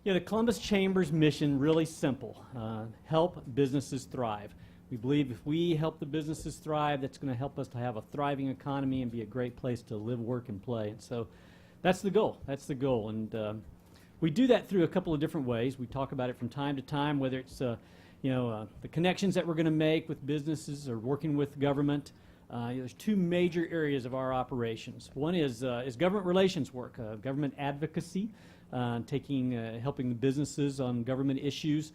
The Columbus Chamber's mission, really simple, help businesses thrive. We believe if we help the businesses thrive, that's going to help us to have a thriving economy and be a great place to live, work, and play. And so that's the goal. That's the goal. And we do that through a couple of different ways. We talk about it from time to time, whether it's the connections that we're going to make with businesses or working with government. There's two major areas of our operations. One is government relations work, government advocacy, helping the businesses on government issues.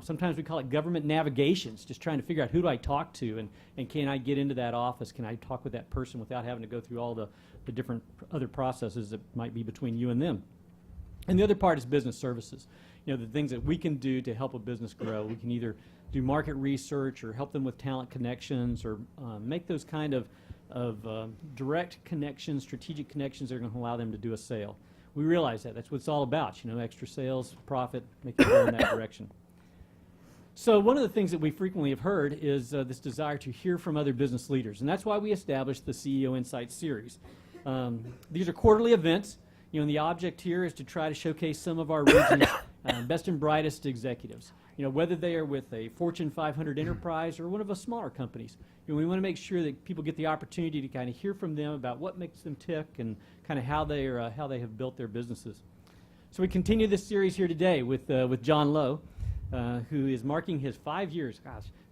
Sometimes we call it government navigations, just trying to figure out who do I talk to and can I get into that office? Can I talk with that person without having to go through all the different other processes that might be between you and them? And the other part is business services. The things that we can do to help a business grow. We can either do market research or help them with talent connections or make those kind of direct connections, strategic connections that are going to allow them to do a sale. We realize that. That's what it's all about, extra sales, profit, making it go in that direction. So one of the things that we frequently have heard is this desire to hear from other business leaders, and that's why we established the CEO Insights series. These are quarterly events, and the object here is to try to showcase some of our region's best and brightest executives. Whether they are with a Fortune 500 enterprise or one of the smaller companies. We want to make sure that people get the opportunity to kind of hear from them about what makes them tick and kind of how they have built their businesses. So we continue this series here today with John Lowe. Who is marking his 5 years,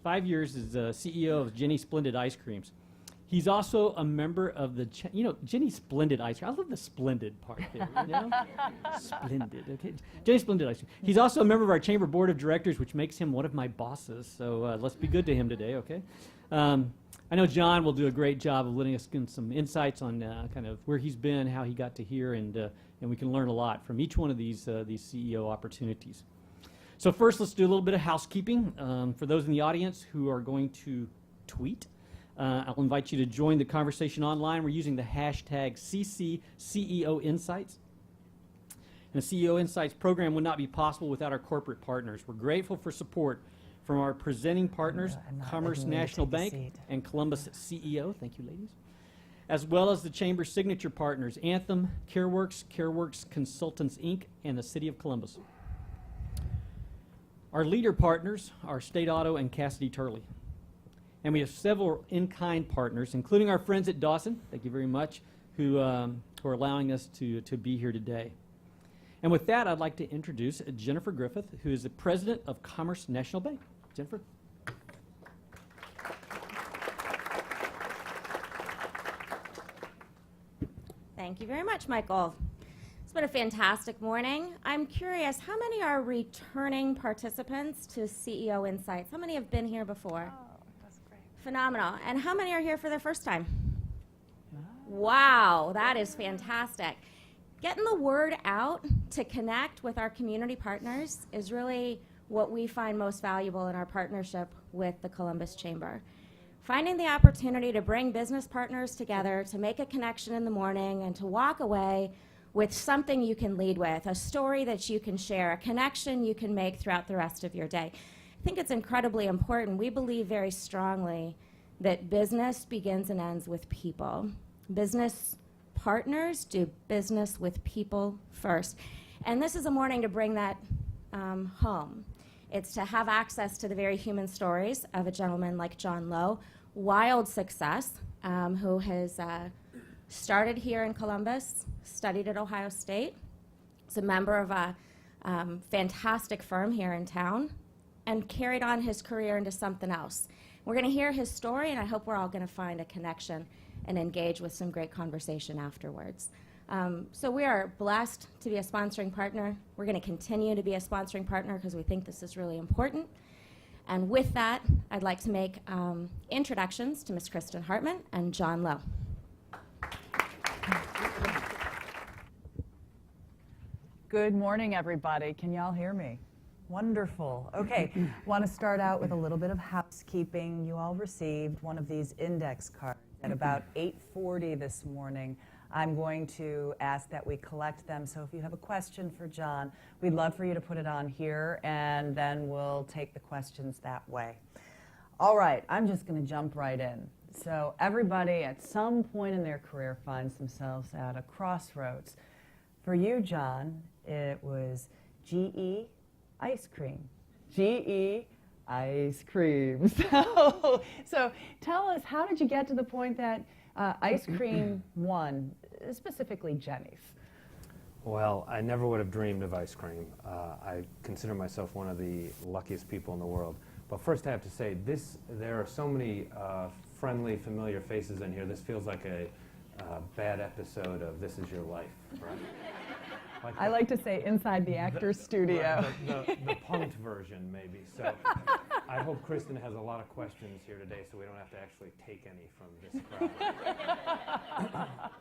5 years as CEO of Jeni Splendid Ice Creams. He's also a member of the, Jeni Splendid Ice Cream. I love the Splendid part there, Splendid, okay. Jeni Splendid Ice Cream. He's also a member of our Chamber Board of Directors, which makes him one of my bosses, so let's be good to him today, okay? I know John will do a great job of letting us get some insights on kind of where he's been, how he got to here, and we can learn a lot from each one of these CEO opportunities. So first, let's do a little bit of housekeeping. For those in the audience who are going to tweet, I'll invite you to join the conversation online. We're using the hashtag CCCEOinsights. And the CEO Insights program would not be possible without our corporate partners. We're grateful for support from our presenting partners, Commerce National Bank and Columbus CEO, thank you ladies, as well as the Chamber's signature partners, Anthem, CareWorks Consultants, Inc., and the City of Columbus. Our leader partners are State Auto and Cassidy Turley. And we have several in-kind partners, including our friends at Dawson, thank you very much, who are allowing us to be here today. And with that, I'd like to introduce Jennifer Griffith, who is the president of Commerce National Bank. Jennifer. Thank you very much, Michael. It's been a fantastic morning. I'm curious, how many are returning participants to CEO Insights? How many have been here before? Oh, that's great. Phenomenal. And how many are here for the first time? Wow, that is fantastic. Getting the word out to connect with our community partners is really what we find most valuable in our partnership with the Columbus Chamber. Finding the opportunity to bring business partners together, to make a connection in the morning, and to walk away with something you can lead with, a story that you can share, a connection you can make throughout the rest of your day. I think it's incredibly important. We believe very strongly that business begins and ends with people. Business partners do business with people first. And this is a morning to bring that home. It's to have access to the very human stories of a gentleman like John Lowe, wild success, who has started here in Columbus, studied at Ohio State, is a member of a fantastic firm here in town, and carried on his career into something else. We're going to hear his story, and I hope we're all going to find a connection and engage with some great conversation afterwards. So we are blessed to be a sponsoring partner. We're going to continue to be a sponsoring partner because we think this is really important. And with that, I'd like to make introductions to Ms. Kristen Hartman and John Lowe. Good morning, everybody. Can y'all hear me? Wonderful. Okay, want to start out with a little bit of housekeeping. You all received one of these index cards at about 8:40 this morning. I'm going to ask that we collect them, so if you have a question for John, we'd love for you to put it on here, and then we'll take the questions that way. All right, I'm just going to jump right in. So everybody at some point in their career finds themselves at a crossroads. For you, John, it was GE ice cream. GE ice cream. So tell us, how did you get to the point that ice cream won, specifically Jeni's? Well, I never would have dreamed of ice cream. I consider myself one of the luckiest people in the world. But first I have to say, there are so many friendly, familiar faces in here. This feels like a bad episode of This Is Your Life, right? I like to say inside the actor's studio. The punked version, maybe. So I hope Kristen has a lot of questions here today so we don't have to actually take any from this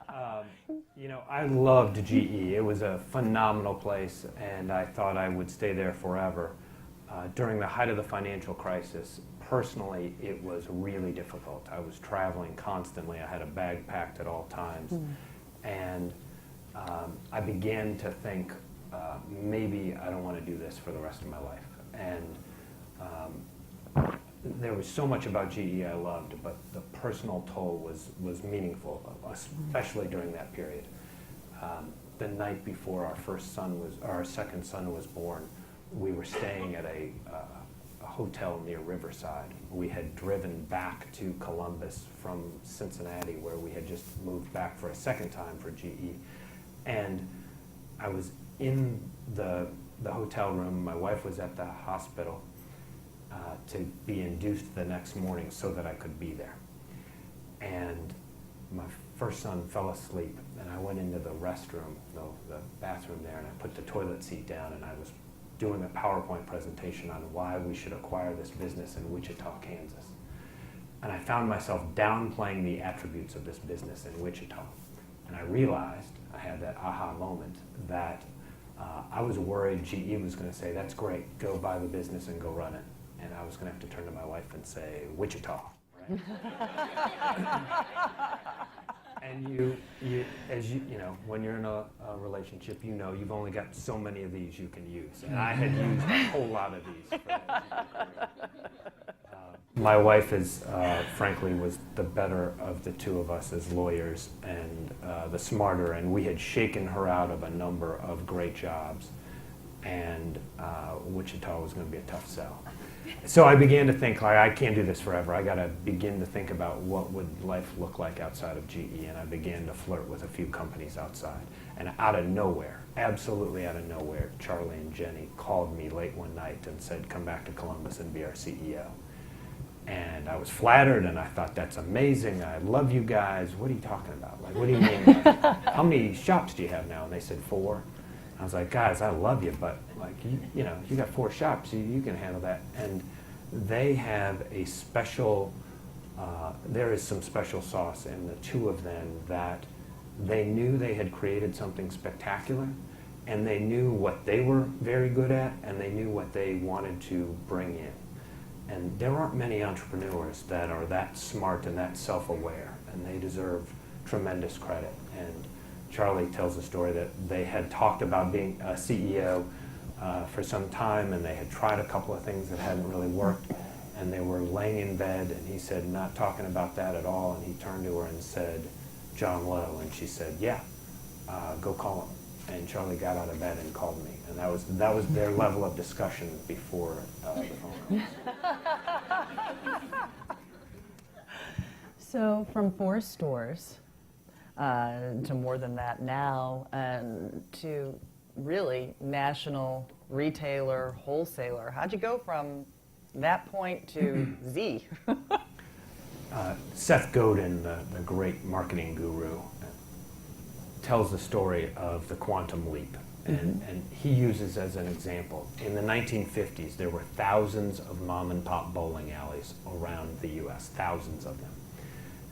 crowd. You know, I loved GE. It was a phenomenal place, and I thought I would stay there forever. During the height of the financial crisis, personally, it was really difficult. I was traveling constantly. I had a bag packed at all times. And I began to think, maybe I don't want to do this for the rest of my life. And there was so much about GE I loved, but the personal toll was meaningful, especially during that period. The night before our second son was born, we were staying at a hotel near Riverside. We had driven back to Columbus from Cincinnati, where we had just moved back for a second time for GE. And I was in the hotel room. My wife was at the hospital to be induced the next morning so that I could be there. And my first son fell asleep, and I went into the restroom, the bathroom there, and I put the toilet seat down, and I was doing a PowerPoint presentation on why we should acquire this business in Wichita, Kansas. And I found myself downplaying the attributes of this business in Wichita. And I realized, I had that aha moment, that I was worried GE was going to say, that's great, go buy the business and go run it. And I was going to have to turn to my wife and say, Wichita, right? And as you know, when you're in a relationship, you know you've only got so many of these you can use. And I had used a whole lot of these. My wife frankly, was the better of the two of us as lawyers, and the smarter, and we had shaken her out of a number of great jobs, and Wichita was going to be a tough sell. So I began to think, like, I can't do this forever. I got to begin to think about what would life look like outside of GE, and I began to flirt with a few companies outside. And out of nowhere, absolutely out of nowhere, Charlie and Jeni called me late one night and said, come back to Columbus and be our CEO. And I was flattered, and I thought, that's amazing. I love you guys. What are you talking about? Like, what do you mean? How many shops do you have now? And they said 4. I was like, guys, I love you, but like, you know, you got 4 shops, you can handle that. And they have a special, there is some special sauce in the two of them, that they knew they had created something spectacular, and they knew what they were very good at, and they knew what they wanted to bring in. And there aren't many entrepreneurs that are that smart and that self-aware, and they deserve tremendous credit. And Charlie tells a story that they had talked about being a CEO for some time, and they had tried a couple of things that hadn't really worked, and they were laying in bed, and he said, not talking about that at all, and he turned to her and said, John Lowe, and she said, yeah, go call him. And Charlie got out of bed and called me, and that was their level of discussion before the phone call. So from 4 stores to more than that now, and to really national retailer, wholesaler. How'd you go from that point to Z? Seth Godin, the great marketing guru, tells the story of the quantum leap. And he uses as an example, in the 1950s, there were thousands of mom and pop bowling alleys around the US, thousands of them.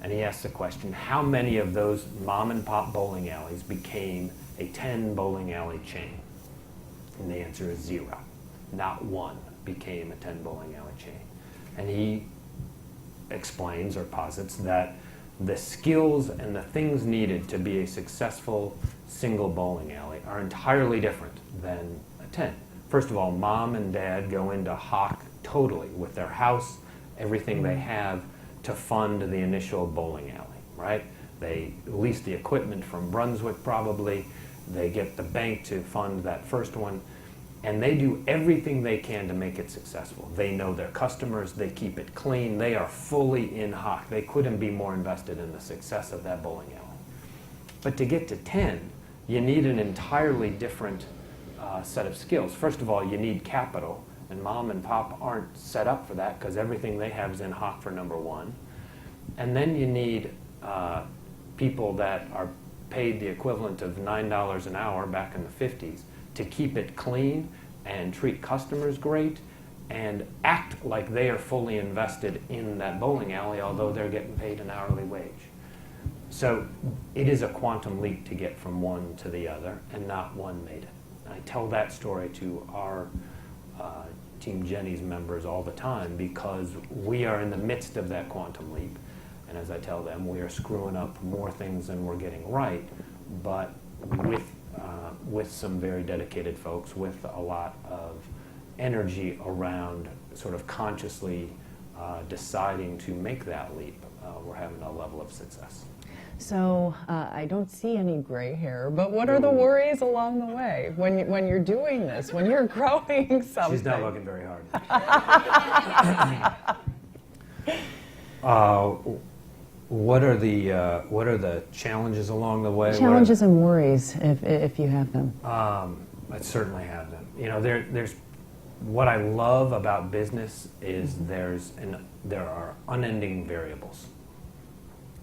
And he asked the question, how many of those mom and pop bowling alleys became a 10 bowling alley chain? And the answer is 0. Not one became a 10 bowling alley chain. And he explains or posits that the skills and the things needed to be a successful single bowling alley are entirely different than a 10. First of all, mom and dad go into hock totally with their house, everything they have, to fund the initial bowling alley, right? They lease the equipment from Brunswick probably, they get the bank to fund that first one, And they do everything they can to make it successful. They know their customers, they keep it clean, they are fully in hock. They couldn't be more invested in the success of that bowling alley. But to get to 10, you need an entirely different set of skills. First of all, you need capital, and mom and pop aren't set up for that because everything they have is in hock for number one. And then you need people that are paid the equivalent of $9 an hour back in the 50s to keep it clean and treat customers great and act like they are fully invested in that bowling alley, although they're getting paid an hourly wage. So it is a quantum leap to get from one to the other, and not one made it. I tell that story to our Team Jeni's members all the time because we are in the midst of that quantum leap. And as I tell them, we are screwing up more things than we're getting right, but with some very dedicated folks, with a lot of energy around sort of consciously deciding to make that leap, we're having a level of success. So I don't see any gray hair, but what are the worries along the way when you're doing this, when you're growing something? She's not looking very hard. What are the challenges along the way? Challenges and worries, if you have them. I certainly have them. You know, there's what I love about business is there are unending variables,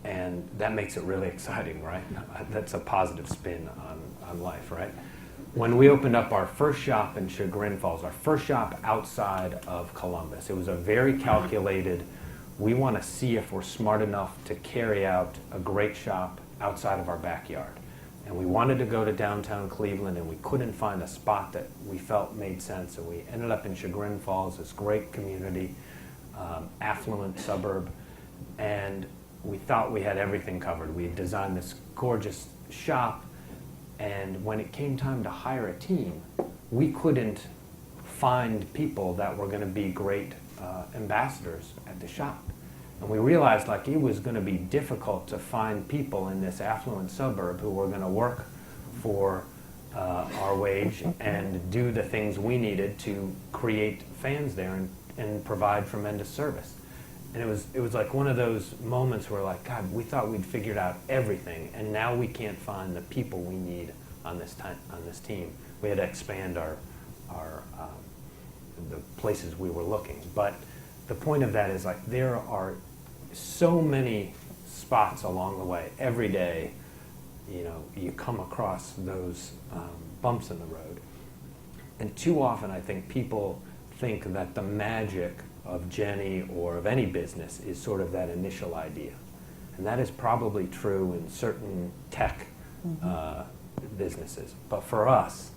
and that makes it really exciting, right? That's a positive spin on life, right? When we opened up our first shop in Chagrin Falls, our first shop outside of Columbus, it was a very calculated. We want to see if we're smart enough to carry out a great shop outside of our backyard. And we wanted to go to downtown Cleveland, and we couldn't find a spot that we felt made sense. And we ended up in Chagrin Falls, this great community, affluent suburb. And we thought we had everything covered. We had designed this gorgeous shop. And when it came time to hire a team, we couldn't find people that were going to be great ambassadors at the shop. And we realized like it was going to be difficult to find people in this affluent suburb who were going to work for our wage and do the things we needed to create fans there and provide tremendous service. And it was like one of those moments where like, God, we thought we'd figured out everything, and now we can't find the people we need on this team. We had to expand the places we were looking. But the point of that is like there are so many spots along the way. Every day, you know, you come across those bumps in the road. And too often I think people think that the magic of Jeni or of any business is sort of that initial idea. And that is probably true in certain tech businesses. But for us,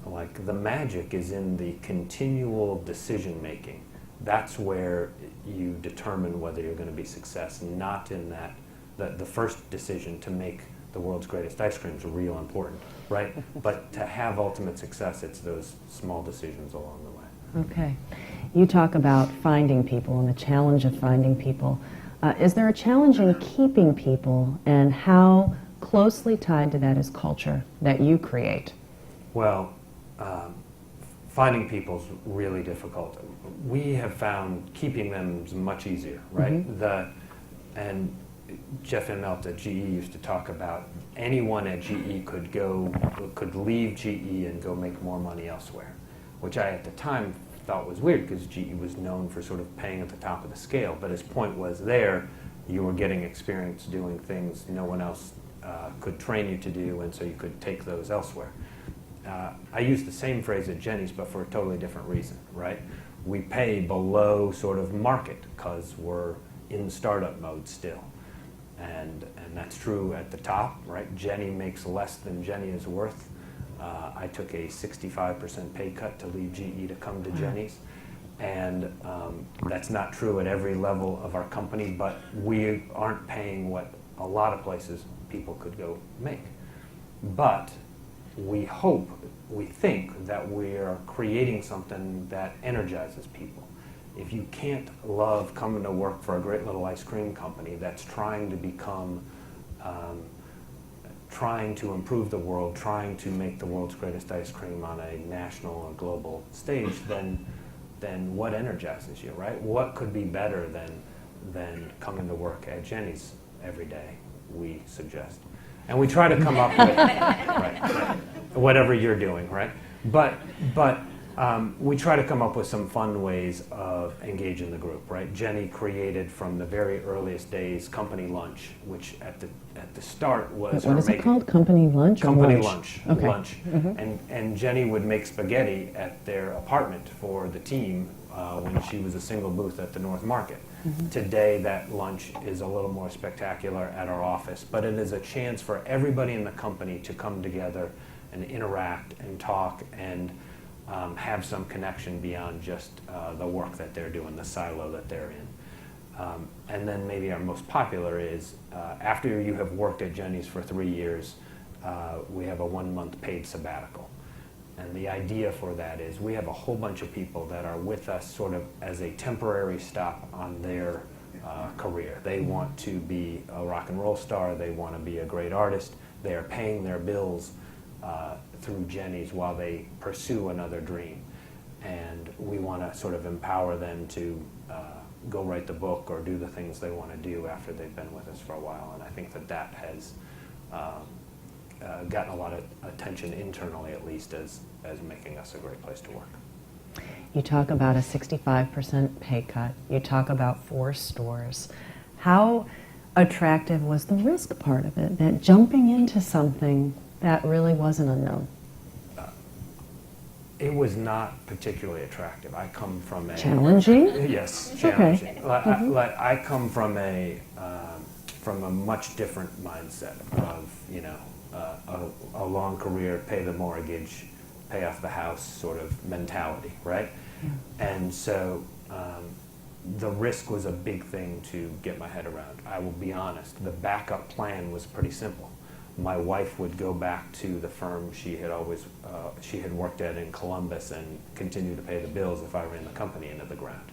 like the magic is in the continual decision making. That's where you determine whether you're going to be success, not in that the first decision to make the world's greatest ice cream is real important, right? But to have ultimate success, it's those small decisions along the way. Okay. You talk about finding people and the challenge of finding people. Is there a challenge in keeping people, and how closely tied to that is culture that you create? Well, finding people is really difficult. We have found keeping them is much easier, right? And Jeff Immelt at GE used to talk about anyone at GE could leave GE and go make more money elsewhere, which I at the time thought was weird because GE was known for sort of paying at the top of the scale. But his point was there, you were getting experience doing things no one else could train you to do, and so you could take those elsewhere. I use the same phrase at Jeni's, but for a totally different reason, right? We pay below sort of market because we're in startup mode still. And that's true at the top, right? Jeni makes less than Jeni is worth. I took a 65% pay cut to leave GE to come to Jeni's. And that's not true at every level of our company, but we aren't paying what a lot of places people could go make. But we think that we are creating something that energizes people. If you can't love coming to work for a great little ice cream company that's trying to become trying to improve the world, trying to make the world's greatest ice cream on a national or global stage, then what energizes you, right? What could be better than coming to work at Jeni's every day, we suggest. And we try to come up with, right, whatever you're doing, right? But we try to come up with some fun ways of engaging the group, right? Jeni created from the very earliest days company lunch, which at the start was What is it called? Company lunch? Or company lunch? lunch. Okay. Lunch. And Jeni would make spaghetti at their apartment for the team when she was a single booth at the North Market. Today, that lunch is a little more spectacular at our office, but it is a chance for everybody in the company to come together and interact and talk and have some connection beyond just the work that they're doing, the silo that they're in. And then maybe our most popular is after you have worked at Jeni's for 3 years, we have a 1-month paid sabbatical. And the idea for that is we have a whole bunch of people that are with us sort of as a temporary stop on their career. They want to be a rock and roll star. They want to be a great artist. They are paying their bills through Jeni's while they pursue another dream. And we want to sort of empower them to go write the book or do the things they want to do after they've been with us for a while. And I think that has gotten a lot of attention internally, at least, as making us a great place to work. You talk about a 65% pay cut. You talk about 4 stores. How attractive was the risk part of it, that jumping into something that really wasn't unknown? It was not particularly attractive. I come from a... Challenging? Yes, Okay. challenging. I come from a much different mindset of, you know, a long career, pay the mortgage, pay off the house sort of mentality, right? And so the risk was a big thing to get my head around. I will be honest, the backup plan was pretty simple. My wife would go back to the firm she had worked at in Columbus and continue to pay the bills if I ran the company into the ground.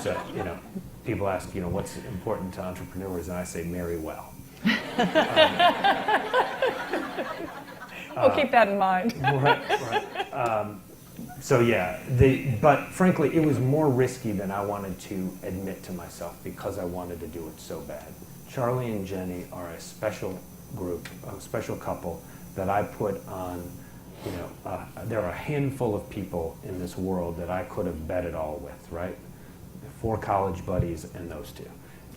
So, you know, people ask, you know, what's important to entrepreneurs, and I say marry well. We'll keep that in mind. Right. So yeah, but frankly, it was more risky than I wanted to admit to myself because I wanted to do it so bad. Charlie and Jeni are a special group, a special couple that I put on, you know, there are a handful of people in this world that I could have bet it all with, right? 4 college buddies and those 2.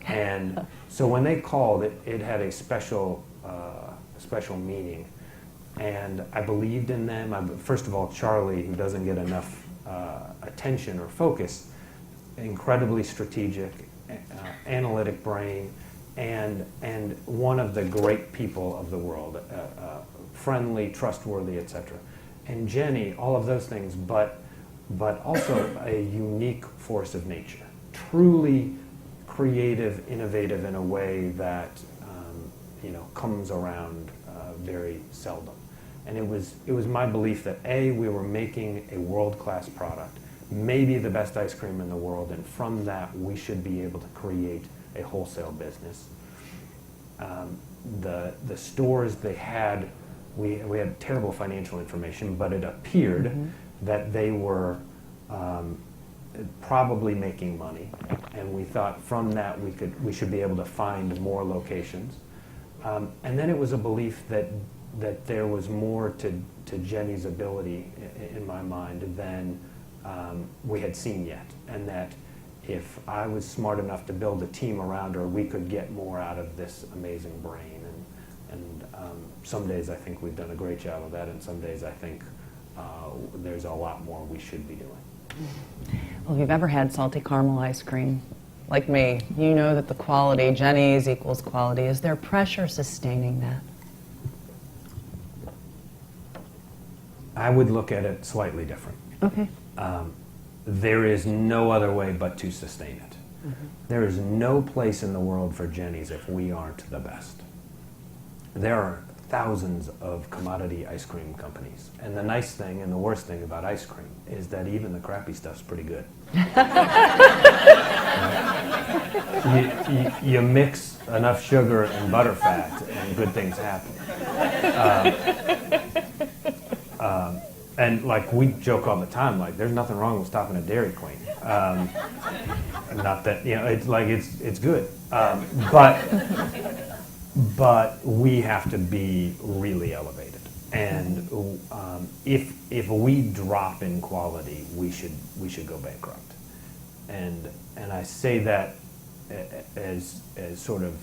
And so when they called, it had a special meaning. And I believed in them. First of all, Charlie, who doesn't get enough attention or focus, incredibly strategic, analytic brain, and one of the great people of the world, friendly, trustworthy, etc. And Jeni, all of those things, but also a unique force of nature, truly creative, innovative in a way that you know, comes around very seldom. And it was my belief that A, we were making a world-class product, maybe the best ice cream in the world, and from that we should be able to create a wholesale business. The stores they had, we had terrible financial information, but it appeared that they were probably making money, and we thought from that we should be able to find more locations. And then it was a belief that there was more to Jeni's ability, in my mind, than we had seen yet, and that if I was smart enough to build a team around her, we could get more out of this amazing brain. And some days I think we've done a great job of that, and some days I think there's a lot more we should be doing. Well, if you've ever had salty caramel ice cream, like me, you know that the quality, Jeni's equals quality. Is there pressure sustaining that? I would look at it slightly different. Okay. There is no other way but to sustain it. There is no place in the world for Jeni's if we aren't the best. There are thousands of commodity ice cream companies. And the nice thing and the worst thing about ice cream is that even the crappy stuff's pretty good. You mix enough sugar and butterfat, and good things happen. And like we joke all the time, like there's nothing wrong with stopping at Dairy Queen. Not that it's like it's good, but we have to be really elevated. And if we drop in quality, we should go bankrupt. And I say that as sort of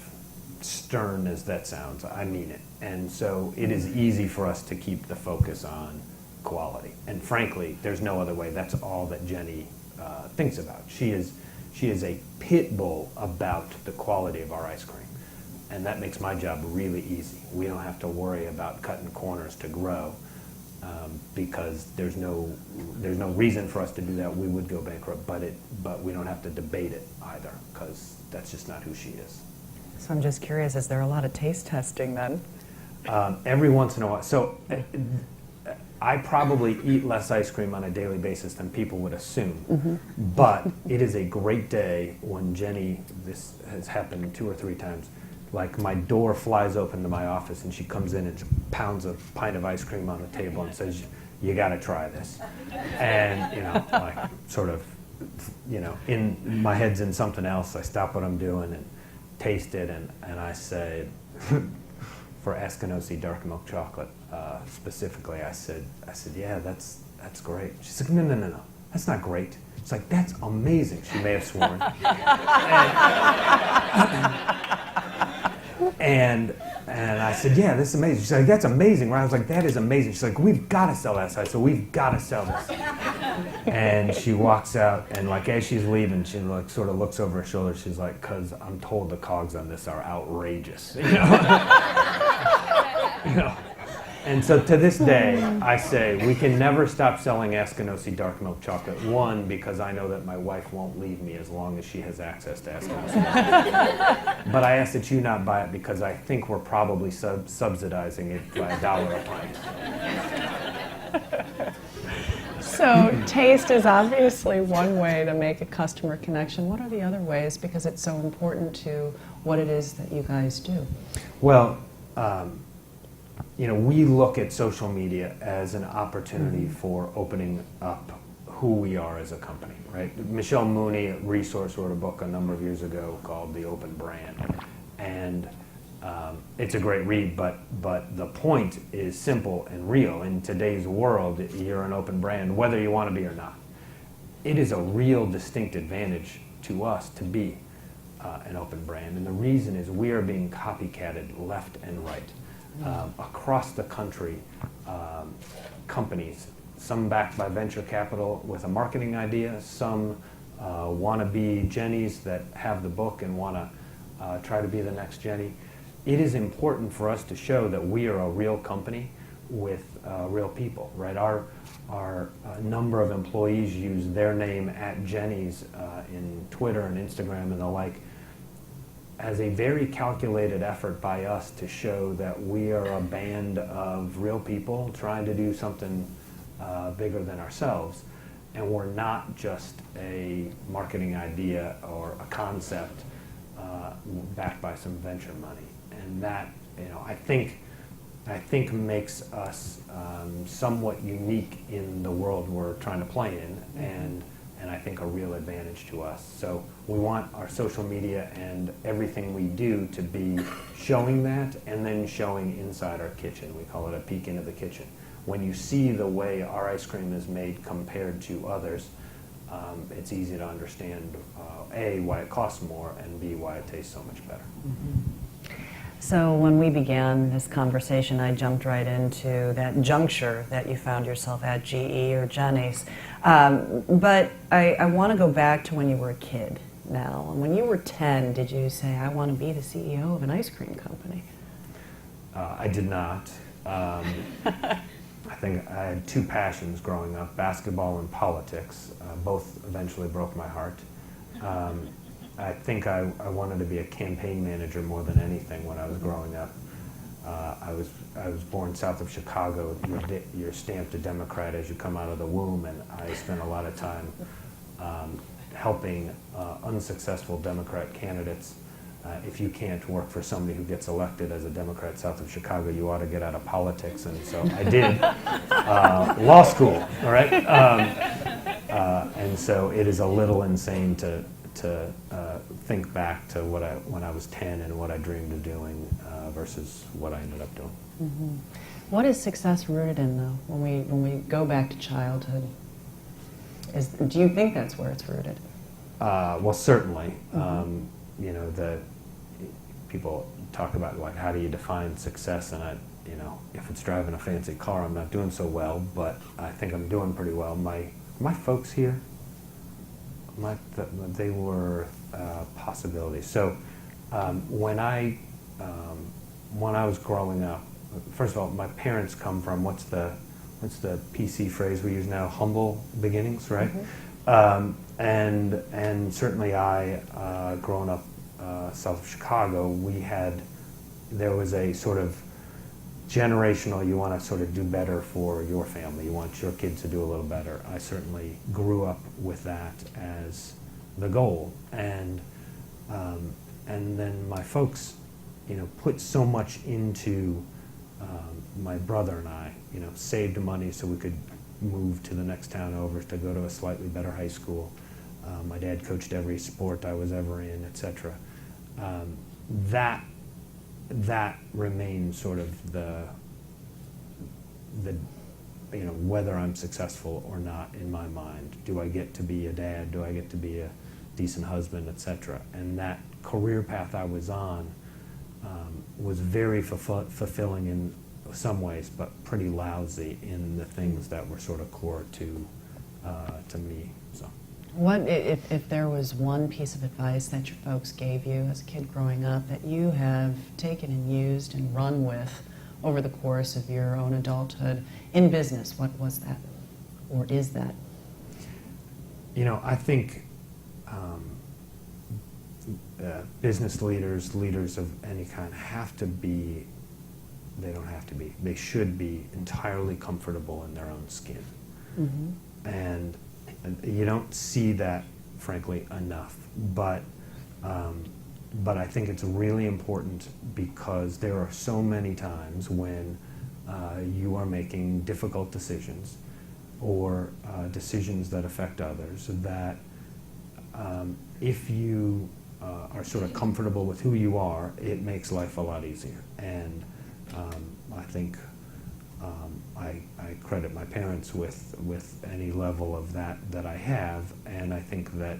stern as that sounds, I mean it. And so it is easy for us to keep the focus on quality. And frankly, there's no other way. That's all that Jeni thinks about. She is a pit bull about the quality of our ice cream. And that makes my job really easy. We don't have to worry about cutting corners to grow because there's no reason for us to do that. We would go bankrupt, but we don't have to debate it either because that's just not who she is. So I'm just curious, is there a lot of taste testing then? Every once in a while. So I probably eat less ice cream on a daily basis than people would assume. But it is a great day when Jeni, this has happened 2 or 3 times, like my door flies open to my office and she comes in and pounds a pint of ice cream on the table and says, "You got to try this." And like sort of, in my head's in something else. I stop what I'm doing and taste it, and I say, for Eskimosi dark milk chocolate specifically, I said, "Yeah, that's great." She's like, "No, that's not great." It's like, "That's amazing." She may have sworn. And I said, "Yeah, this is amazing." She's like, "That's amazing, right?" I was like, "That is amazing." She's like, "We've got to sell that side, so we've got to sell this." And she walks out, and like as she's leaving, she like sort of looks over her shoulder. She's like, "'Cause I'm told the cogs on this are outrageous." And so to this day, I say we can never stop selling Eskimosi dark milk chocolate. One, because I know that my wife won't leave me as long as she has access to Eskimosi. But I ask that you not buy it because I think we're probably subsidizing it by $1 a pint. So taste is obviously one way to make a customer connection. What are the other ways, because it's so important to what it is that you guys do? Well, we look at social media as an opportunity for opening up who we are as a company, right? Michelle Mooney at Resource wrote a book a number of years ago called The Open Brand. And it's a great read, but the point is simple and real. In today's world, you're an open brand, whether you want to be or not. It is a real distinct advantage to us to be an open brand. And the reason is we are being copycatted left and right. Across the country, companies, some backed by venture capital with a marketing idea, some want to be Jeni's that have the book and want to try to be the next Jeni. It is important for us to show that we are a real company with real people, right? Our number of employees use their name at Jeni's in Twitter and Instagram and the like, as a very calculated effort by us to show that we are a band of real people trying to do something bigger than ourselves. And we're not just a marketing idea or a concept backed by some venture money. And that, I think makes us somewhat unique in the world we're trying to play in, and I think a real advantage to us. So we want our social media and everything we do to be showing that, and then showing inside our kitchen. We call it a peek into the kitchen. When you see the way our ice cream is made compared to others, it's easy to understand, A, why it costs more, and B, why it tastes so much better. So when we began this conversation, I jumped right into that juncture that you found yourself at, GE or Jeni's. But I want to go back to when you were a kid now. And when you were 10, did you say, "I want to be the CEO of an ice cream company"? I did not. I think I had 2 passions growing up, basketball and politics. Both eventually broke my heart. I think I wanted to be a campaign manager more than anything when I was growing up. I was born south of Chicago. You're stamped a Democrat as you come out of the womb, and I spent a lot of time helping unsuccessful Democrat candidates. If you can't work for somebody who gets elected as a Democrat south of Chicago, you ought to get out of politics. And so I did law school, all right? And so it is a little insane to think back to when I was 10 and what I dreamed of doing versus what I ended up doing. Mm-hmm. What is success rooted in, though, when we go back to childhood? Do you think that's where it's rooted? Well, certainly. Mm-hmm. You know, people talk about, like, how do you define success? And if it's driving a fancy car, I'm not doing so well, but I think I'm doing pretty well. My folks here, they were possibilities. So when I was growing up, first of all, my parents come from what's the PC phrase we use now? Humble beginnings, right? Mm-hmm. And certainly I, growing up south of Chicago, there was a sort of generational, you want to sort of do better for your family. You want your kids to do a little better. I certainly grew up with that as the goal. And then my folks, put so much into my brother and I, saved money so we could move to the next town over to go to a slightly better high school. My dad coached every sport I was ever in, etc. That remains sort of the whether I'm successful or not in my mind. Do I get to be a dad? Do I get to be a decent husband, etc.? And that career path I was on was very fulfilling in some ways, but pretty lousy in the things that were sort of core to me. So. What, if there was one piece of advice that your folks gave you as a kid growing up that you have taken and used and run with over the course of your own adulthood in business, what was that, or is that? I think business leaders of any kind they should be entirely comfortable in their own skin. Mm-hmm. And you don't see that, frankly, enough. But I think it's really important because there are so many times when you are making difficult decisions or decisions that affect others that if you are sort of comfortable with who you are, it makes life a lot easier. And I think I credit my parents with any level of that I have, and I think that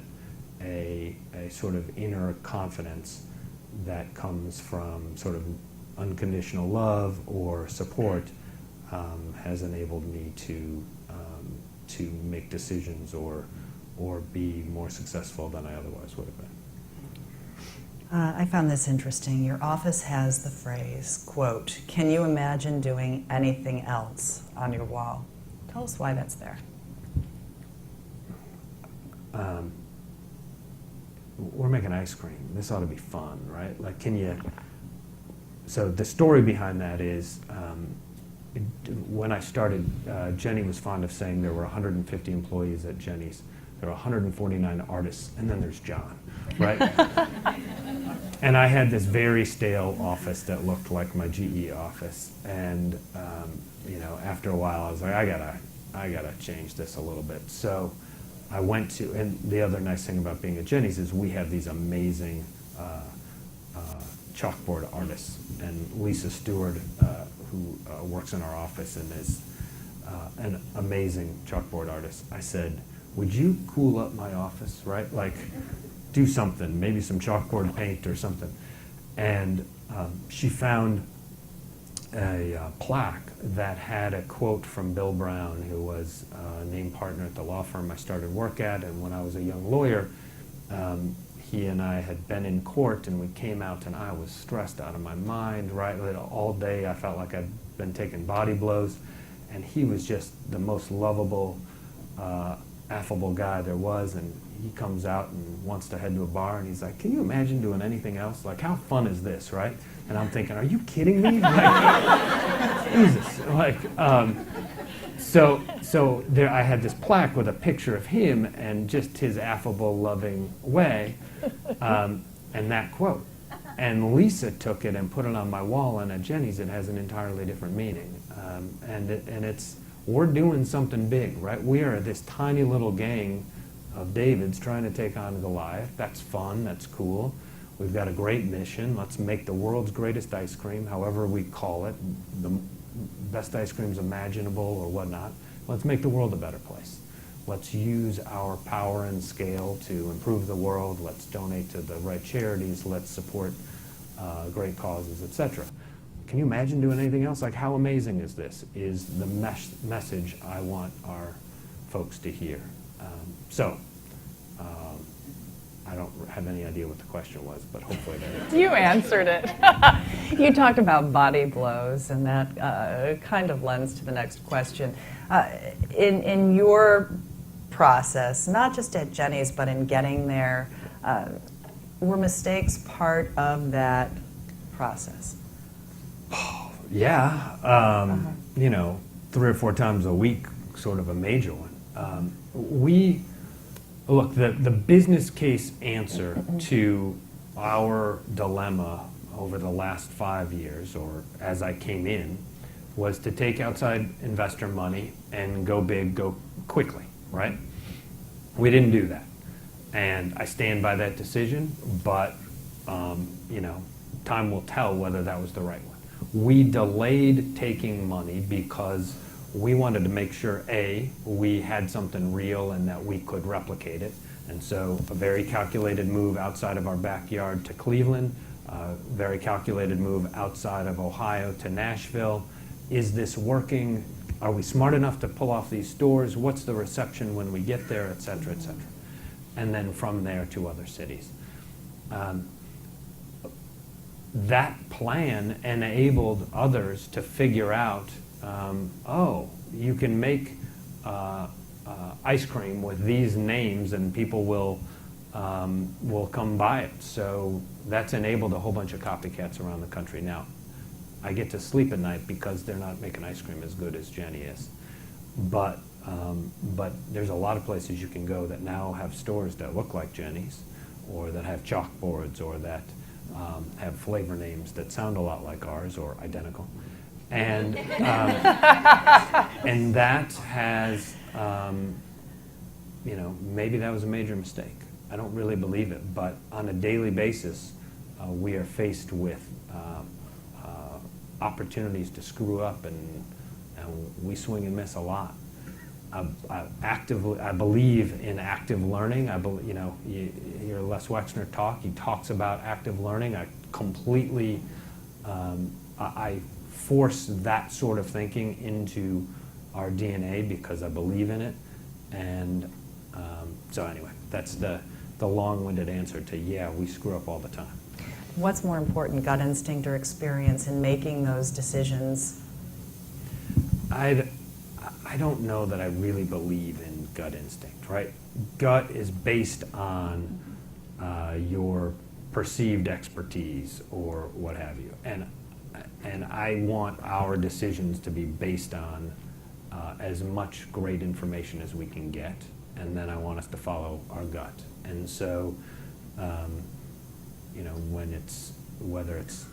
a sort of inner confidence that comes from sort of unconditional love or support has enabled me to make decisions or be more successful than I otherwise would have been. I found this interesting. Your office has the phrase, quote, "Can you imagine doing anything else?" on your wall. Tell us why that's there. We're making ice cream. This ought to be fun, right? Like, so the story behind that is, when I started, Jeni was fond of saying there were 150 employees at Jeni's. There are 149 artists, and then there's John, right? And I had this very stale office that looked like my GE office, and after a while, I was like, I gotta change this a little bit. So I went to, and the other nice thing about being at Jeni's is we have these amazing chalkboard artists, and Lisa Stewart, who works in our office and is an amazing chalkboard artist. I said, would you cool up my office, right? Like, do something, maybe some chalkboard paint or something. And she found a plaque that had a quote from Bill Brown, who was a named partner at the law firm I started work at. And when I was a young lawyer, he and I had been in court, and we came out, and I was stressed out of my mind, right? All day I felt like I'd been taking body blows. And he was just the most lovable, affable guy there was, and he comes out and wants to head to a bar, and he's like, can you imagine doing anything else? Like, how fun is this, right? And I'm thinking, are you kidding me? Like, Jesus, like, so there I had this plaque with a picture of him and just his affable, loving way, and that quote. And Lisa took it and put it on my wall, and at Jeni's it has an entirely different meaning. And it's, we're doing something big, right? We are this tiny little gang of Davids trying to take on Goliath. That's fun, that's cool. We've got a great mission. Let's make the world's greatest ice cream, however we call it, the best ice creams imaginable or whatnot. Let's make the world a better place. Let's use our power and scale to improve the world. Let's donate to the right charities. Let's support great causes, etc. Can you imagine doing anything else? Like, how amazing is this? Is the message I want our folks to hear. I don't have any idea what the question was, but hopefully that is. You answered it. You talked about body blows, and that kind of lends to the next question. In your process, not just at Jeni's, but in getting there, were mistakes part of that process? Yeah, you know, 3 or 4 times a week, sort of a major one. Look, the business case answer to our dilemma over the last 5 years, or as I came in, was to take outside investor money and go big, go quickly, right? We didn't do that. And I stand by that decision, but, you know, time will tell whether that was the right one. We delayed taking money because we wanted to make sure, A, we had something real and that we could replicate it. And so a very calculated move outside of our backyard to Cleveland, a very calculated move outside of Ohio to Nashville. Is this working? Are we smart enough to pull off these stores? What's the reception when we get there, et cetera, et cetera. And then from there to other cities. That plan enabled others to figure out, oh, you can make ice cream with these names and people will come buy it. So that's enabled a whole bunch of copycats around the country. Now, I get to sleep at night because they're not making ice cream as good as Jeni is. But there's a lot of places you can go that now have stores that look like Jeni's, or that have chalkboards, or that have flavor names that sound a lot like ours or identical. And and that has, you know, maybe that was a major mistake. I don't really believe it, but on a daily basis, we are faced with opportunities to screw up, and we swing and miss a lot. I believe in active learning. You know, you hear Les Wexner talk. He talks about active learning. I completely, I force that sort of thinking into our DNA because I believe in it. And so anyway, that's the long-winded answer to, yeah, we screw up all the time. What's more important, gut instinct or experience in making those decisions? I don't know that I really believe in gut instinct, right? Gut is based on your perceived expertise or what have you. And I want our decisions to be based on as much great information as we can get, and then I want us to follow our gut. And so, you know, whether it's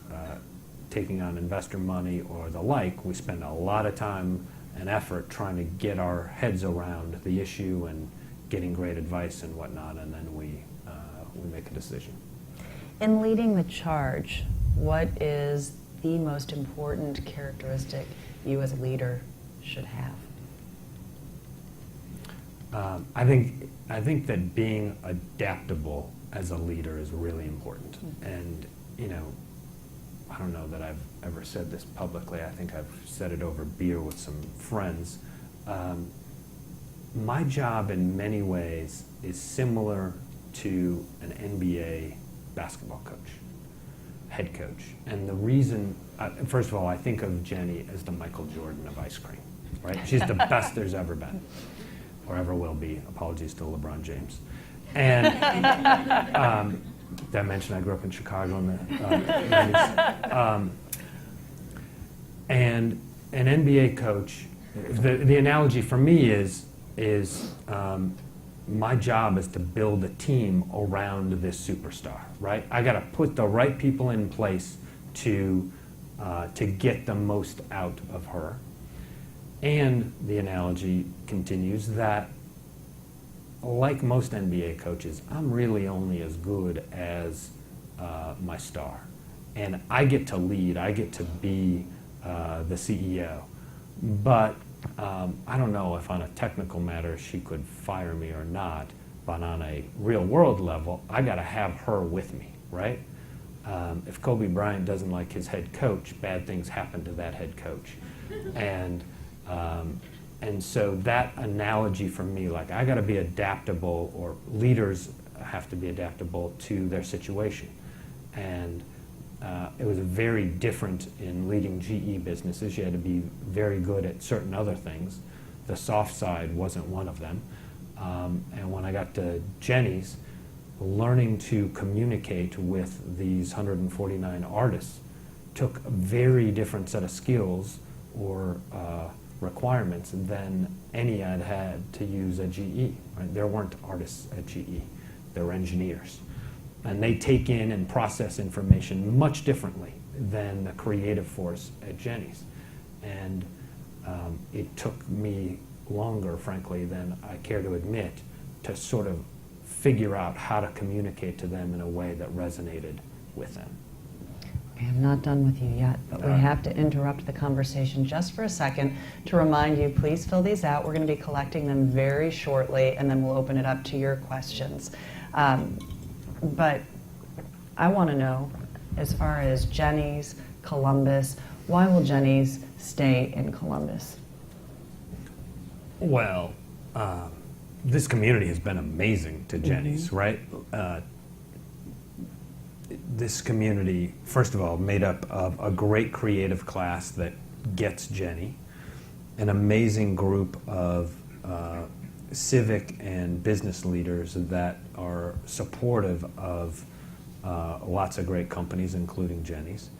taking on investor money or the like, we spend a lot of time and effort trying to get our heads around the issue and getting great advice and whatnot, and then we make a decision. In leading the charge, what is the most important characteristic you as a leader should have? I think that being adaptable as a leader is really important. And, you know, I don't know that I've ever said this publicly. I think I've said it over beer with some friends. My job in many ways is similar to an NBA basketball coach, head coach. And the reason, first of all, I think of Jeni as the Michael Jordan of ice cream, right? She's the best there's ever been, or ever will be. Apologies to LeBron James. And did I mention I grew up in Chicago in the 90s? And an NBA coach, the analogy for me is my job is to build a team around this superstar, right? I got to put the right people in place to get the most out of her. And the analogy continues that, like most NBA coaches, I'm really only as good as my star. And I get to lead, I get to be the CEO. But I don't know if on a technical matter she could fire me or not, but on a real world level, I got to have her with me, right? If Kobe Bryant doesn't like his head coach, bad things happen to that head coach. And so that analogy for me, like I got to be adaptable, or leaders have to be adaptable to their situation. And it was very different in leading GE businesses. You had to be very good at certain other things. The soft side wasn't one of them. And when I got to Jeni's, learning to communicate with these 149 artists took a very different set of skills or requirements than any I'd had to use at GE. Right? There weren't artists at GE. There were engineers. And they take in and process information much differently than the creative force at Jeni's. And it took me longer, frankly, than I care to admit, to sort of figure out how to communicate to them in a way that resonated with them. Okay, I'm not done with you yet, but we have to interrupt the conversation just for a second to remind you, please fill these out. We're going to be collecting them very shortly, and then we'll open it up to your questions. But I want to know, as far as Jeni's, Columbus, why will Jeni's stay in Columbus? Well, this community has been amazing to Jeni's, right? This community, first of all, made up of a great creative class that gets Jeni, an amazing group of civic and business leaders that are supportive of lots of great companies, including Jeni's.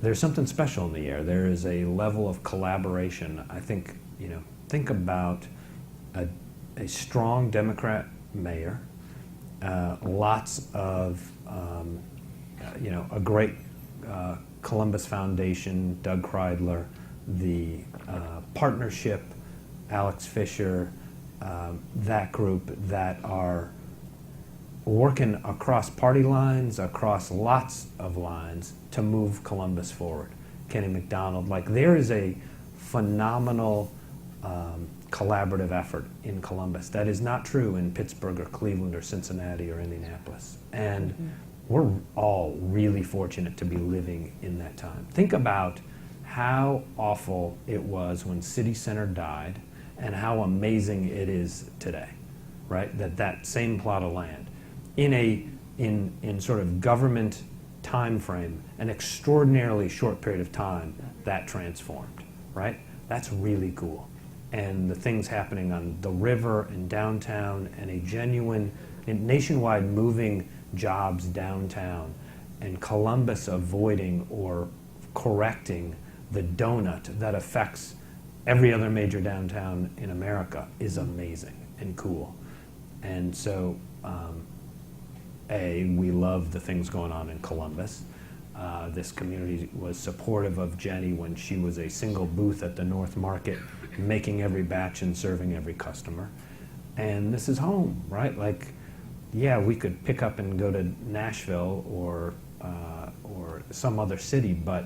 There's something special in the air. There is a level of collaboration. I think, think about a strong Democrat mayor, lots of, a great Columbus Foundation, Doug Kreidler, the partnership, Alex Fisher, that group that are working across party lines, across lots of lines to move Columbus forward. Kenny McDonald, like there is a phenomenal collaborative effort in Columbus. That is not true in Pittsburgh or Cleveland or Cincinnati or Indianapolis. And we're all really fortunate to be living in that time. Think about how awful it was when City Center died and how amazing it is today, right? That same plot of land in sort of government time frame, an extraordinarily short period of time that transformed, right? That's really cool. And the things happening on the river and downtown, and a genuine nationwide moving jobs downtown, and Columbus avoiding or correcting the donut that affects every other major downtown in America is amazing and cool. And so, we love the things going on in Columbus. This community was supportive of Jeni when she was a single booth at the North Market, making every batch and serving every customer. And this is home, right? Like, yeah, we could pick up and go to Nashville or some other city, but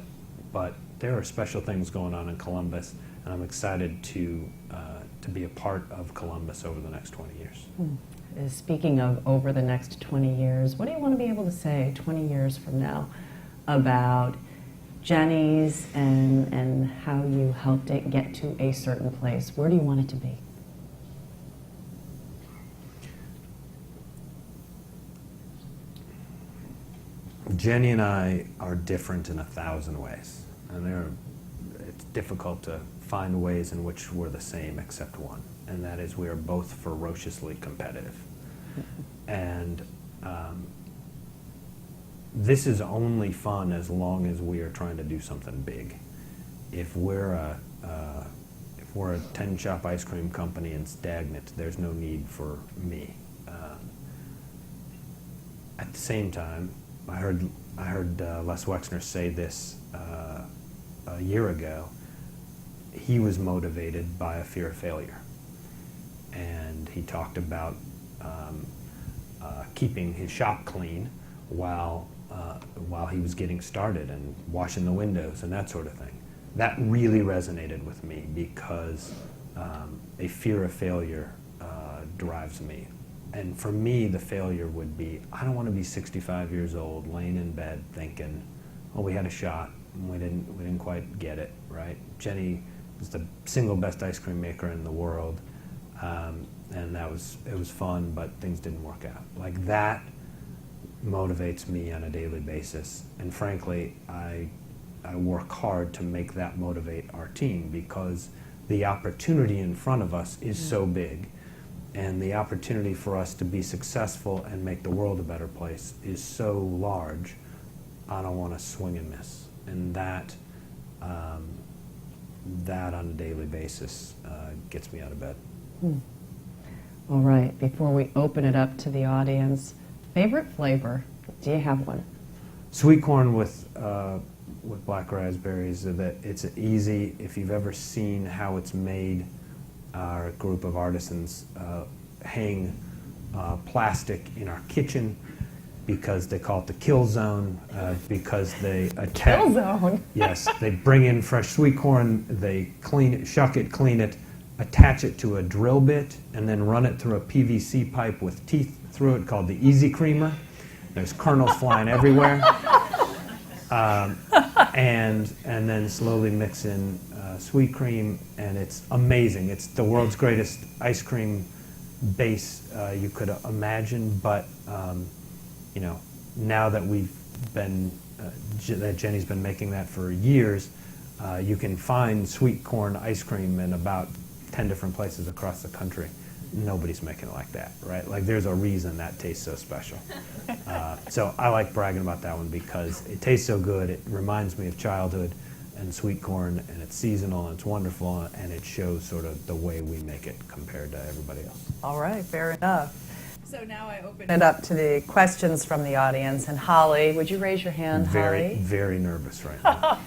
there are special things going on in Columbus, and I'm excited to be a part of Columbus over the next 20 years. Speaking of over the next 20 years, what do you want to be able to say 20 years from now about Jeni's and how you helped it get to a certain place? Where do you want it to be? Jeni and I are different in 1,000 ways, and it's difficult to find ways in which we're the same except one, and that is we are both ferociously competitive. And this is only fun as long as we are trying to do something big. if we're a 10-shop ice cream company and stagnant, there's no need for me. At the same time, I heard Les Wexner say this a year ago. He was motivated by a fear of failure, and he talked about keeping his shop clean while he was getting started and washing the windows and that sort of thing. That really resonated with me because a fear of failure drives me. And for me, the failure would be, I don't want to be 65 years old, laying in bed thinking, oh, we had a shot, and we didn't quite get it, right? Jeni is the single best ice cream maker in the world, and it was fun, but things didn't work out. Like, that motivates me on a daily basis, and frankly, I work hard to make that motivate our team, because the opportunity in front of us is so big, and the opportunity for us to be successful and make the world a better place is so large. I don't want to swing and miss, and that on a daily basis gets me out of bed. All right, before we open it up to the audience, favorite flavor? Do you have one? Sweet corn with black raspberries. That it's easy. If you've ever seen how it's made, our group of artisans hang plastic in our kitchen because they call it the kill zone, because they attack. Kill zone? Yes, they bring in fresh sweet corn, they clean it, shuck it, clean it, attach it to a drill bit, and then run it through a PVC pipe with teeth through it called the Easy Creamer. There's kernels flying everywhere. And then slowly mix in sweet cream, and it's amazing. It's the world's greatest ice cream base you could imagine, but now that that Jeni's been making that for years, you can find sweet corn ice cream in about 10 different places across the country. Nobody's making it like that, right? Like, there's a reason that tastes so special. So I like bragging about that one because it tastes so good. It reminds me of childhood and sweet corn, and it's seasonal, and it's wonderful, and it shows sort of the way we make it compared to everybody else. All right, fair enough. So now I open it up to the questions from the audience. And Holly, would you raise your hand, Holly? Very nervous right now.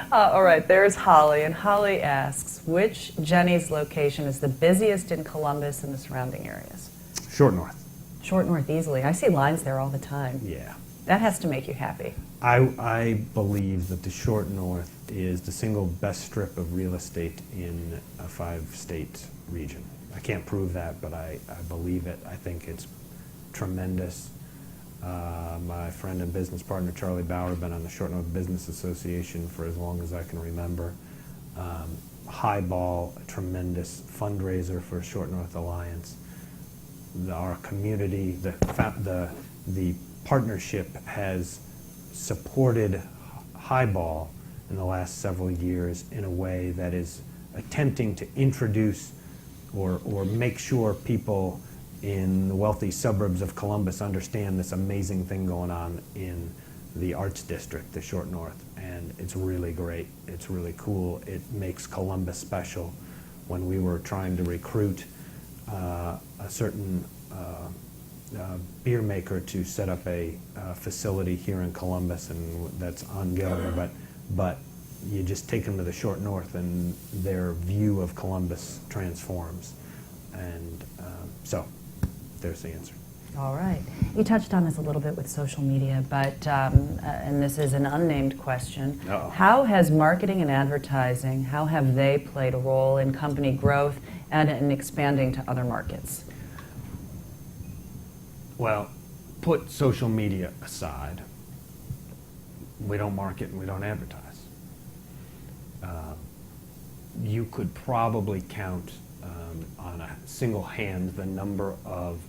All right, there's Holly. And Holly asks, which Jeni's location is the busiest in Columbus and the surrounding areas? Short North. Short North, easily. I see lines there all the time. Yeah. That has to make you happy. I believe that the Short North is the single best strip of real estate in a 5-state region. I can't prove that, but I believe it. I think it's tremendous. My friend and business partner, Charlie Bauer, been on the Short North Business Association for as long as I can remember. Highball, a tremendous fundraiser for Short North Alliance. Our community, the partnership has supported Highball in the last several years in a way that is attempting to introduce or make sure people in the wealthy suburbs of Columbus understand this amazing thing going on in the Arts District, the Short North. And it's really great. It's really cool. It makes Columbus special. When we were trying to recruit a certain beer maker to set up a facility here in Columbus, and that's ongoing, but you just take them to the Short North and their view of Columbus transforms. And so there's the answer. All right. You touched on this a little bit with social media, but, and this is an unnamed question. Uh-oh. How has marketing and advertising, how have they played a role in company growth and in expanding to other markets? Well, put social media aside. We don't market and we don't advertise. You could probably count on a single hand the number of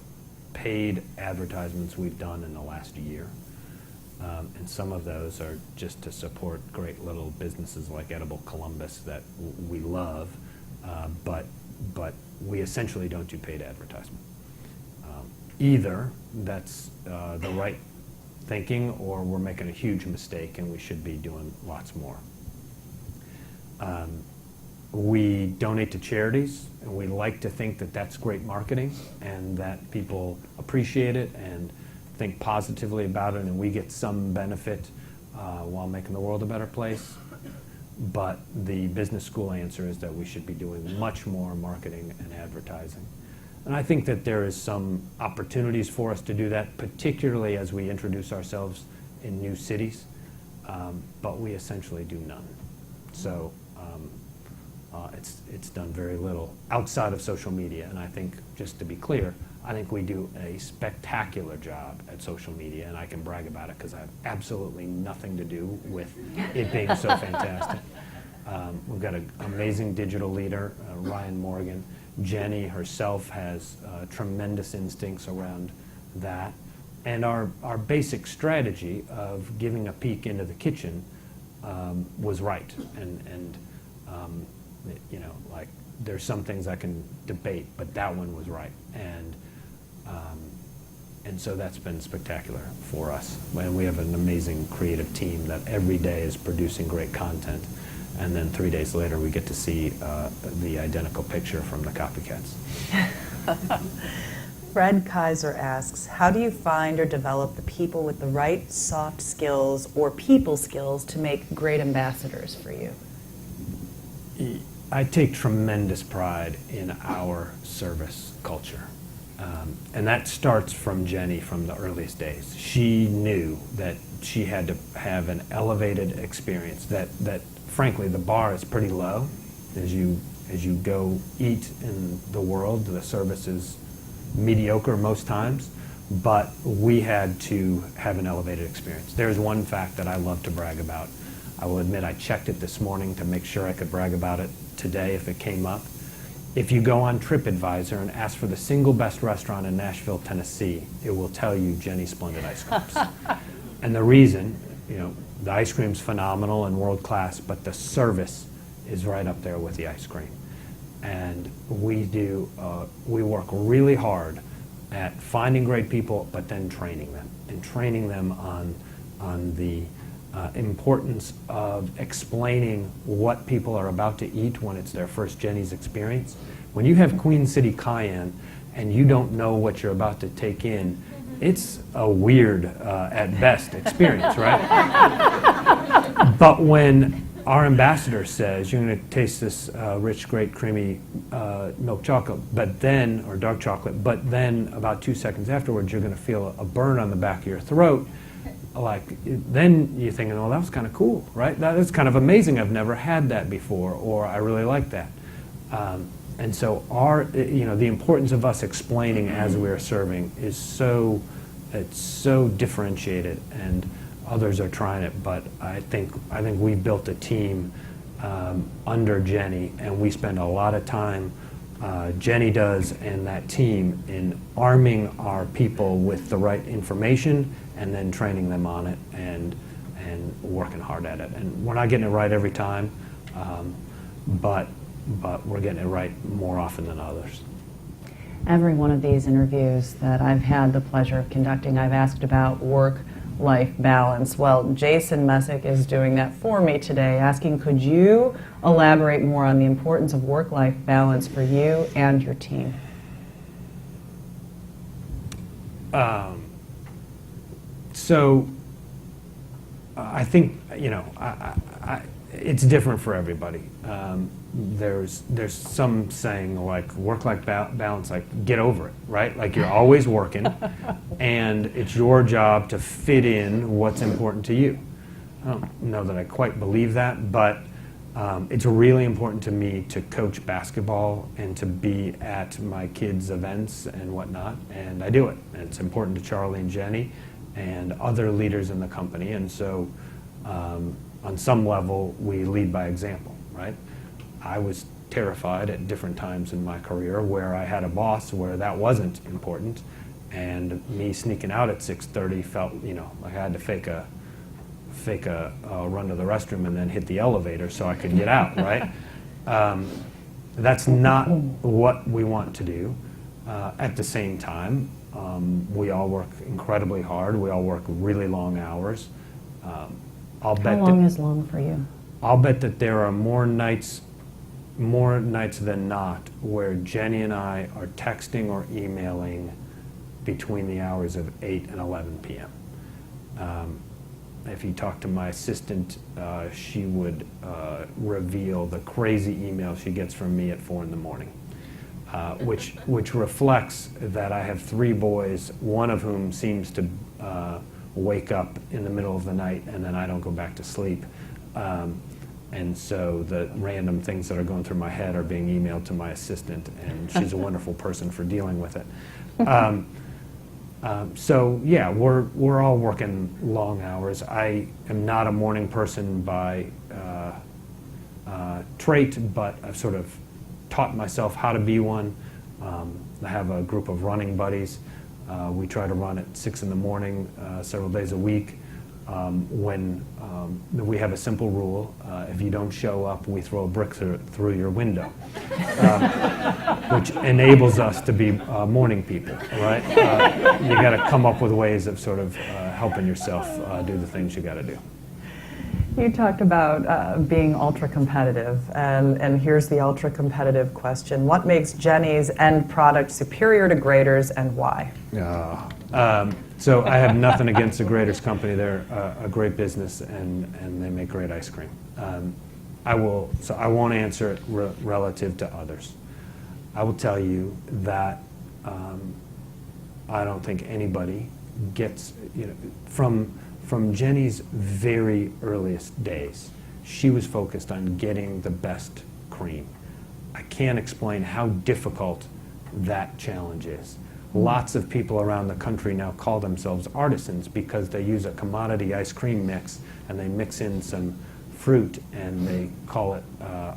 paid advertisements we've done in the last year. And some of those are just to support great little businesses like Edible Columbus that we love, but we essentially don't do paid advertisement. Either that's the right thinking, or we're making a huge mistake and we should be doing lots more. We donate to charities, and we like to think that that's great marketing and that people appreciate it and think positively about it, and we get some benefit while making the world a better place. But the business school answer is that we should be doing much more marketing and advertising. And I think that there is some opportunities for us to do that, particularly as we introduce ourselves in new cities, but we essentially do none. So it's done very little outside of social media. And I think, just to be clear, I think we do a spectacular job at social media, and I can brag about it because I have absolutely nothing to do with it being so fantastic. We've got an amazing digital leader, Ryan Morgan. Jeni herself has tremendous instincts around that. And our basic strategy of giving a peek into the kitchen was right. And you know, like, there's some things I can debate, but that one was right. And so that's been spectacular for us. And we have an amazing creative team that every day is producing great content. And then 3 days later, we get to see the identical picture from the copycats. Fred Kaiser asks, how do you find or develop the people with the right soft skills or people skills to make great ambassadors for you? I take tremendous pride in our service culture. And that starts from Jeni from the earliest days. She knew that she had to have an elevated experience, that frankly, the bar is pretty low. As you go eat in the world, the service is mediocre most times, but we had to have an elevated experience. There's one fact that I love to brag about. I will admit I checked it this morning to make sure I could brag about it today if it came up. If you go on TripAdvisor and ask for the single best restaurant in Nashville, Tennessee, it will tell you Jeni Splendid Ice Creams. And the reason, you know, the ice cream's phenomenal and world class, but the service is right up there with the ice cream. And we work really hard at finding great people, but then training them, and training them on the importance of explaining what people are about to eat when it's their first Jeni's experience. When you have Queen City Cayenne and you don't know what you're about to take in, it's a weird, at best, experience, right? But when our ambassador says, you're going to taste this rich, great, creamy milk chocolate, but then, or dark chocolate, but then about 2 seconds afterwards, you're going to feel a burn on the back of your throat, like, then you're thinking, oh, that was kind of cool, right? That is kind of amazing. I've never had that before, or I really like that. And so the importance of us explaining as we're serving is it's so differentiated, and others are trying it, but I think we've built a team under Jeni, and we spend a lot of time, Jeni does, and that team, in arming our people with the right information and then training them on it and working hard at it. And we're not getting it right every time, but we're getting it right more often than others. Every one of these interviews that I've had the pleasure of conducting, I've asked about work-life balance. Well, Jason Messick is doing that for me today, asking, could you elaborate more on the importance of work-life balance for you and your team? So I think, it's different for everybody. There's some saying like work-life balance, like get over it, right? Like you're always working, and it's your job to fit in what's important to you. I don't know that I quite believe that, but it's really important to me to coach basketball and to be at my kids' events and whatnot, and I do it. And it's important to Charlie and Jeni and other leaders in the company, and so on some level we lead by example, right? I was terrified at different times in my career where I had a boss where that wasn't important, and me sneaking out at 6:30 felt, like I had to fake a run to the restroom and then hit the elevator so I could get out, right? That's not what we want to do. At the same time, we all work incredibly hard. We all work really long hours. How long is long for you? I'll bet that there are more nights than not where Jenny and I are texting or emailing between the hours of 8 and 11 p.m. If you talk to my assistant, she would reveal the crazy email she gets from me at 4 in the morning, which reflects that I have 3 boys, one of whom seems to wake up in the middle of the night and then I don't go back to sleep. And so the random things that are going through my head are being emailed to my assistant, and she's a wonderful person for dealing with it. So yeah, we're all working long hours. I am not a morning person by trait, but I've sort of taught myself how to be one. I have a group of running buddies. We try to run at 6 in the morning several days a week. When we have a simple rule, if you don't show up, we throw a brick through your window, which enables us to be morning people, right? You got to come up with ways of sort of helping yourself do the things you got to do. You talked about being ultra competitive, and here's the ultra competitive question. What makes Jeni's end product superior to Graeter's, and why? So I have nothing against the Graeter's company. They're a great business, and they make great ice cream. I won't answer it relative to others. I will tell you that I don't think anybody gets, from Jeni's very earliest days, she was focused on getting the best cream. I can't explain how difficult that challenge is. Lots of people around the country now call themselves artisans because they use a commodity ice cream mix and they mix in some fruit and they call it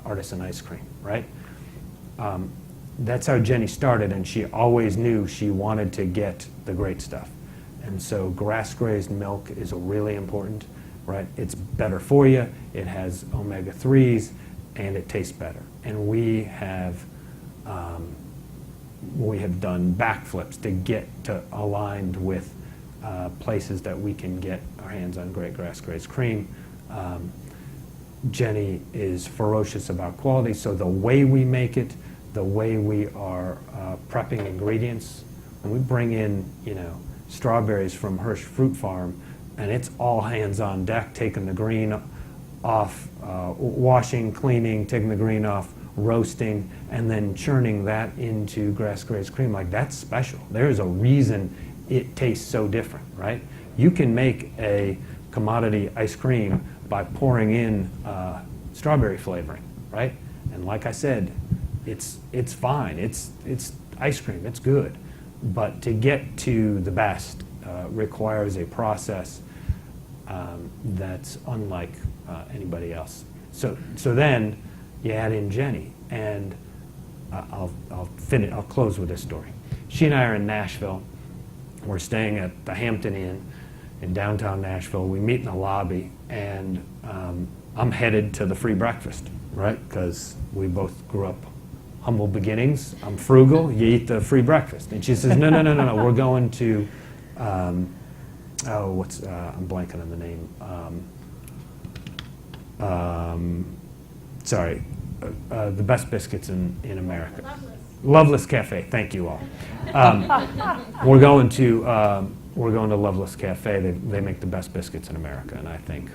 artisan ice cream, right? That's how Jeni started, and she always knew she wanted to get the great stuff. And so grass-grazed milk is really important, right? It's better for you, it has omega-3s, and it tastes better. And we have done backflips to get to aligned with places that we can get our hands on great grass-grazed cream. Jeni is ferocious about quality, so the way we make it, the way we are prepping ingredients, when we bring in, strawberries from Hirsch Fruit Farm, and it's all hands on deck, taking the green off, washing, cleaning, taking the green off, roasting, and then churning that into grass-grazed cream. Like, that's special. There's a reason it tastes so different, right? You can make a commodity ice cream by pouring in strawberry flavoring, right? And like I said, it's fine. It's ice cream. It's good. But to get to the best requires a process that's unlike anybody else. So then you add in Jeni, and I'll close with this story. She and I are in Nashville. We're staying at the Hampton Inn in downtown Nashville. We meet in the lobby, and I'm headed to the free breakfast, right? Because we both grew up humble beginnings. I'm frugal. You eat the free breakfast. And she says, no. We're going to, I'm blanking on the name. The best biscuits in America. Loveless Cafe. Thank you all. We're going to Loveless Cafe. They make the best biscuits in America, and I think,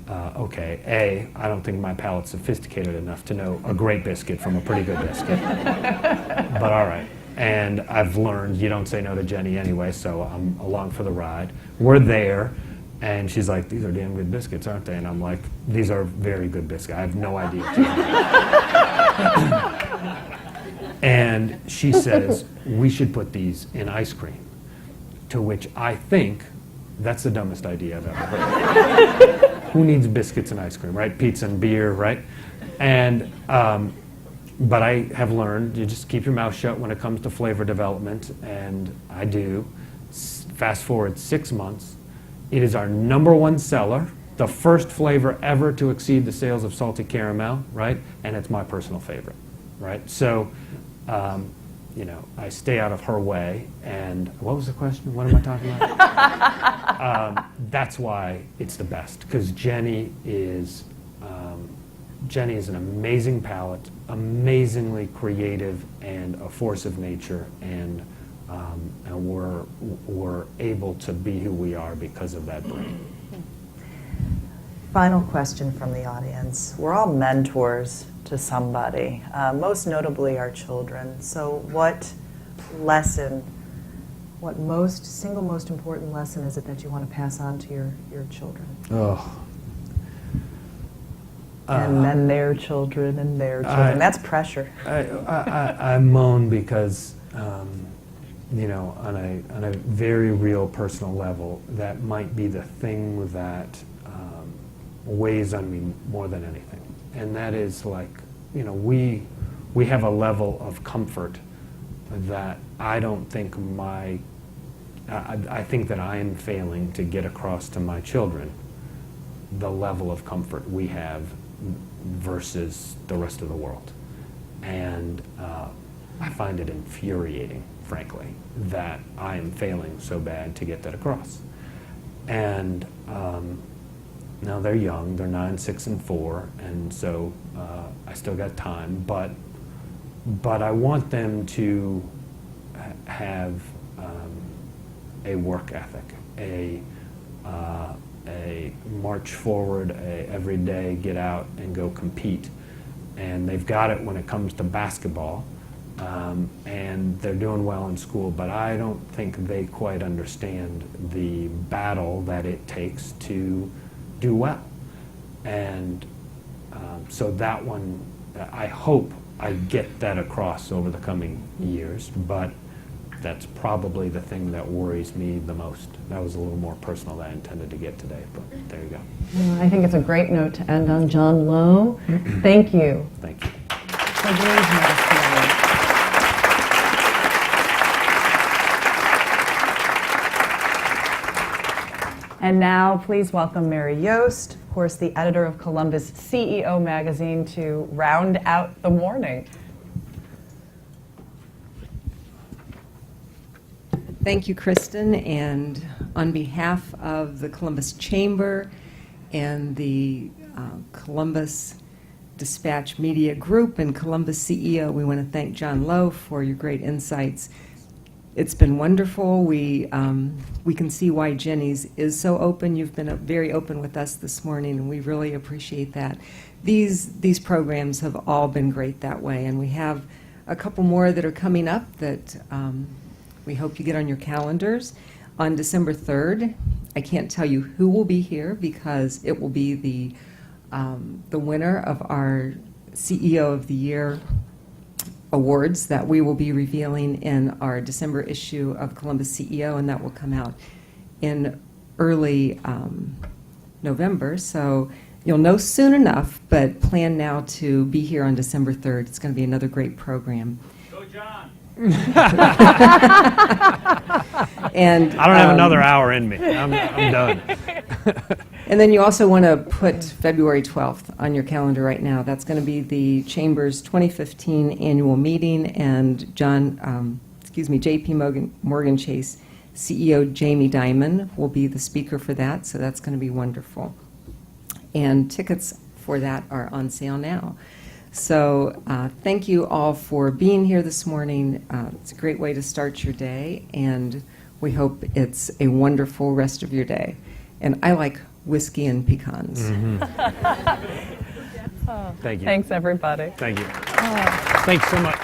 okay, I don't think my palate's sophisticated enough to know a great biscuit from a pretty good biscuit. But all right. And I've learned you don't say no to Jeni anyway, so I'm along for the ride. We're there, and she's like, these are damn good biscuits, aren't they? And I'm like, these are very good biscuits. I have no idea. And she says, we should put these in ice cream, to which I think that's the dumbest idea I've ever heard. Who needs biscuits and ice cream, right? Pizza and beer, right? And but I have learned you just keep your mouth shut when it comes to flavor development, and I do. Fast forward 6 months, it is our #1 seller, the first flavor ever to exceed the sales of salty caramel, right? And it's my personal favorite, right? So, I stay out of her way. And what was the question? What am I talking about? That's why it's the best, because Jeni is Jeni is an amazing palate, amazingly creative, and a force of nature, and we're able to be who we are because of that brain. Final question from the audience. We're all mentors to somebody, most notably our children. So what lesson, what single most important lesson is it that you want to pass on to your children? Oh. And then their children and their children. That's pressure. I moan because, you know, on a very real personal level, that might be the thing that weighs on me more than anything. And that is, like, you know, we have a level of comfort that I don't think I think that I am failing to get across to my children the level of comfort we have versus the rest of the world. And I find it infuriating, frankly, that I am failing so bad to get that across. And now they're young, they're 9, 6, and 4, and so I still got time, but I want them to have a work ethic, a march forward, every day get out and go compete. And they've got it when it comes to basketball, and they're doing well in school, but I don't think they quite understand the battle that it takes to do well. And so that one, I hope I get that across over the coming years, but that's probably the thing that worries me the most. That was a little more personal than I intended to get today, but there you go. Well, I think it's a great note to end on. John Lowe, thank you. Thank you. For being here this morning. And now, please welcome Mary Yost, of course, the editor of Columbus CEO magazine, to round out the morning. Thank you, Kristen, and on behalf of the Columbus Chamber and the Columbus Dispatch Media Group and Columbus CEO, we want to thank John Lowe for your great insights. It's been wonderful. We can see why Jeni's is so open. You've been very open with us this morning, and we really appreciate that. These programs have all been great that way, and we have a couple more that are coming up that we hope you get on your calendars. On December 3rd, I can't tell you who will be here because it will be the winner of our CEO of the Year awards that we will be revealing in our December issue of Columbus CEO, and that will come out in early November. So you'll know soon enough, but plan now to be here on December 3rd. It's going to be another great program. Go, John! And I don't have another hour in me. I'm done. And then you also want to put February 12th on your calendar right now. That's going to be the Chamber's 2015 annual meeting, and JP Morgan Chase CEO Jamie Dimon will be the speaker for that, so that's going to be wonderful. And tickets for that are on sale now. So thank you all for being here this morning. It's a great way to start your day, and we hope it's a wonderful rest of your day. And I like whiskey and pecans. Mm-hmm. Thank you. Thanks, everybody. Thank you. Thanks so much.